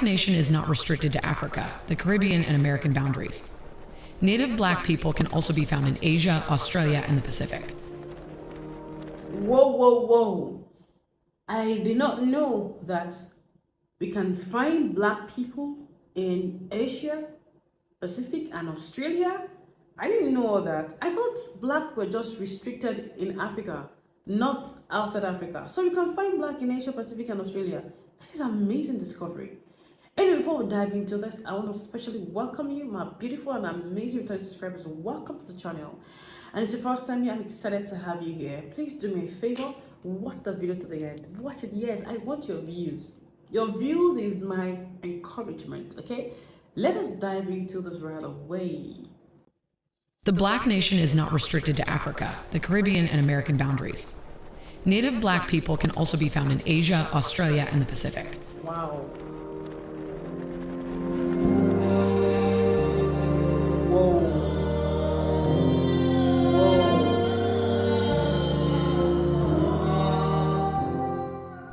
Black nation is not restricted to Africa, the Caribbean, and American boundaries. Native Black people can also be found in Asia, Australia, and the Pacific. Whoa, whoa, whoa. I did not know that we can find Black people in Asia, Pacific, and Australia. I didn't know that. I thought Black were just restricted in Africa, not outside Africa. So you can find Black in Asia, Pacific, and Australia. That is an amazing discovery. Anyway, before we dive into this, I want to especially welcome you, my beautiful and amazing returning subscribers. Welcome to the channel. And it's your first time here, I'm excited to have you here. Please do me a favor, watch the video to the end. Watch it, yes, I want your views. Your views is my encouragement, okay? Let us dive into this right away. The Black nation is not restricted to Africa, the Caribbean, and American boundaries. Native Black people can also be found in Asia, Australia, and the Pacific. Wow.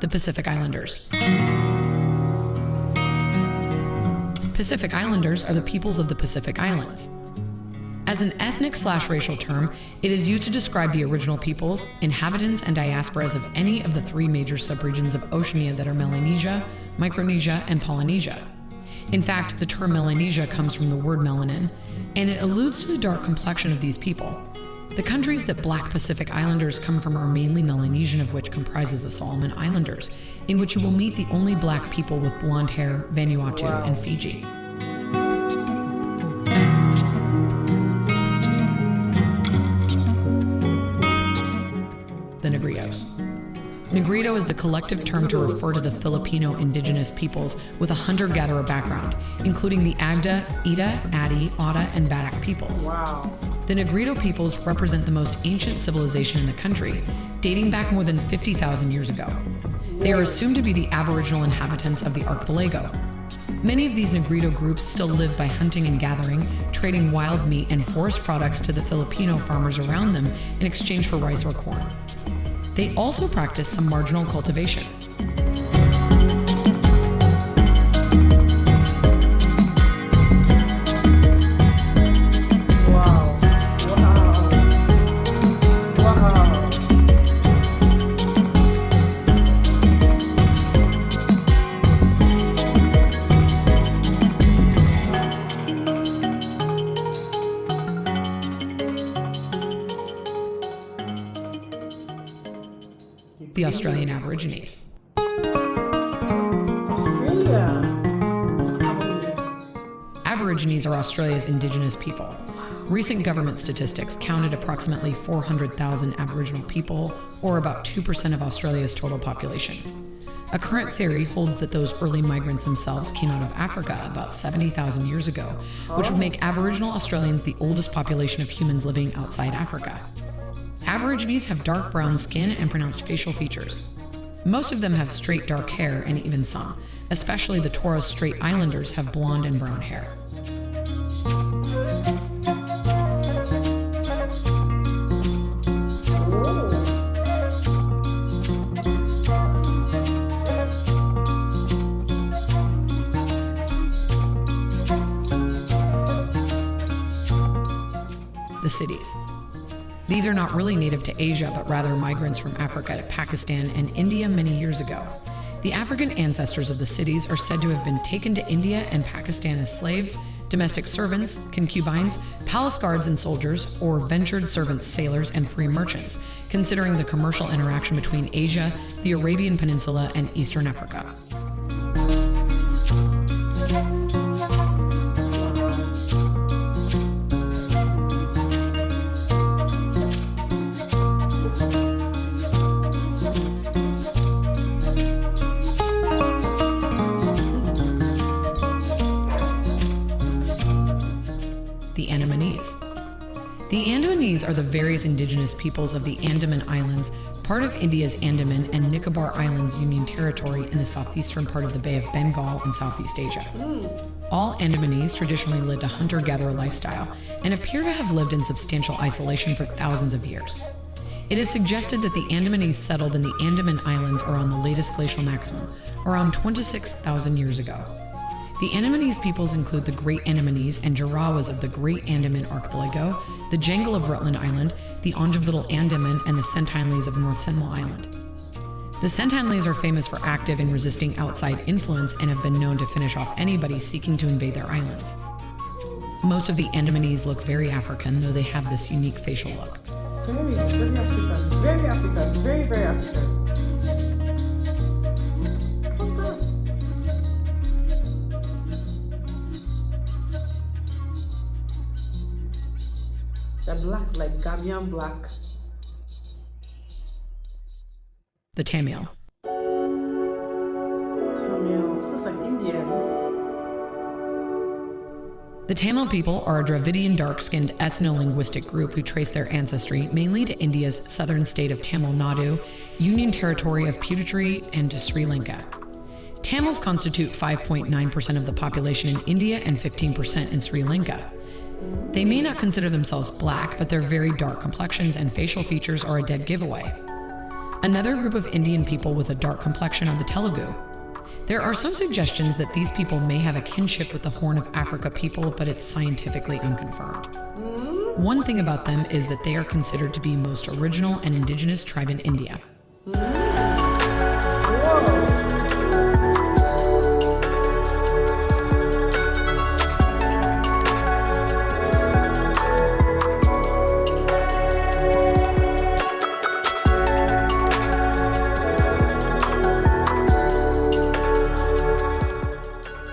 The Pacific Islanders. Pacific Islanders are the peoples of the Pacific Islands. As an ethnic/racial term, it is used to describe the original peoples, inhabitants, and diasporas of any of the three major subregions of Oceania that are Melanesia, Micronesia, and Polynesia. In fact, the term Melanesia comes from the word melanin, and it alludes to the dark complexion of these people. The countries that Black Pacific Islanders come from are mainly Melanesian, of which comprises the Solomon Islanders, in which you will meet the only Black people with blonde hair, Vanuatu, and Fiji. The Negritos. Negrito is the collective term to refer to the Filipino indigenous peoples with a hunter-gatherer background, including the Agda, Ida, Adi, Otta, and Batak peoples. Wow. The Negrito peoples represent the most ancient civilization in the country, dating back more than 50,000 years ago. They are assumed to be the aboriginal inhabitants of the archipelago. Many of these Negrito groups still live by hunting and gathering, trading wild meat and forest products to the Filipino farmers around them in exchange for rice or corn. They also practice some marginal cultivation. The Australian Aborigines. Australia. Aborigines are Australia's indigenous people. Recent government statistics counted approximately 400,000 Aboriginal people, or about 2% of Australia's total population. A current theory holds that those early migrants themselves came out of Africa about 70,000 years ago, which would make Aboriginal Australians the oldest population of humans living outside Africa. Aborigines have dark brown skin and pronounced facial features. Most of them have straight dark hair, and even some, especially the Torres Strait Islanders, have blonde and brown hair. The cities. These are not really native to Asia, but rather migrants from Africa to Pakistan and India many years ago. The African ancestors of the cities are said to have been taken to India and Pakistan as slaves, domestic servants, concubines, palace guards and soldiers, or ventured servants, sailors, and free merchants, considering the commercial interaction between Asia, the Arabian Peninsula, and Eastern Africa. The Andamanese. The Andamanese are the various indigenous peoples of the Andaman Islands, part of India's Andaman and Nicobar Islands Union Territory in the southeastern part of the Bay of Bengal in Southeast Asia. All Andamanese traditionally lived a hunter-gatherer lifestyle and appear to have lived in substantial isolation for thousands of years. It is suggested that the Andamanese settled in the Andaman Islands around the latest glacial maximum, around 26,000 years ago. The Andamanese peoples include the Great Andamanese and Jarawas of the Great Andaman Archipelago, the Jangal of Rutland Island, the Onge of Little Andaman, and the Sentinelese of North Sentinel Island. The Sentinelese are famous for active and resisting outside influence and have been known to finish off anybody seeking to invade their islands. Most of the Andamanese look very African, though they have this unique facial look. Very African. Very African. Very, very African. What's that? The black, like Gambian black. The Tamil. Tamil. This looks like Indian. The Tamil people are a Dravidian dark-skinned ethno-linguistic group who trace their ancestry mainly to India's southern state of Tamil Nadu, Union Territory of Puducherry, and to Sri Lanka. Tamils constitute 5.9% of the population in India and 15% in Sri Lanka. They may not consider themselves black, but their very dark complexions and facial features are a dead giveaway. Another group of Indian people with a dark complexion are the Telugu. There are some suggestions that these people may have a kinship with the Horn of Africa people, but it's scientifically unconfirmed. One thing about them is that they are considered to be most original and indigenous tribe in India.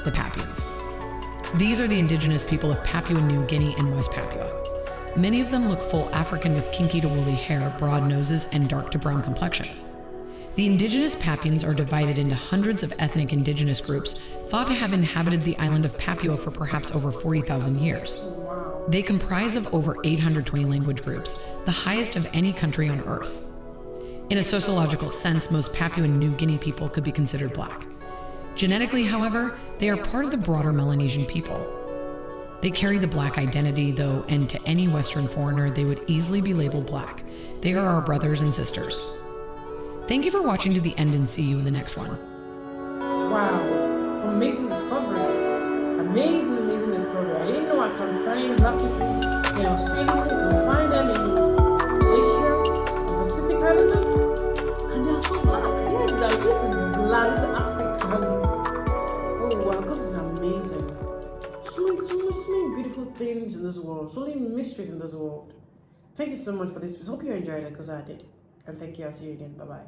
The Papuans. These are the indigenous people of Papua New Guinea and West Papua. Many of them look full African with kinky to woolly hair, broad noses, and dark to brown complexions. The indigenous Papuans are divided into hundreds of ethnic indigenous groups thought to have inhabited the island of Papua for perhaps over 40,000 years. They comprise of over 820 language groups, the highest of any country on Earth. In a sociological sense, most Papua New Guinea people could be considered black. Genetically, however, they are part of the broader Melanesian people. They carry the black identity, though, and to any Western foreigner, they would easily be labeled black. They are our brothers and sisters. Thank you for watching to the end and see you in the next one. Wow. Amazing discovery. Amazing discovery. I didn't know I can find black people in Australia. I can find them in Asia, Pacific Islanders. And they are so black. Yes, this is black. This is Africans. Oh wow, God is amazing. So many beautiful things in this world. So many mysteries in this world. Thank you so much for this. I hope you enjoyed it because I did. And thank you. I'll see you again. Bye-bye.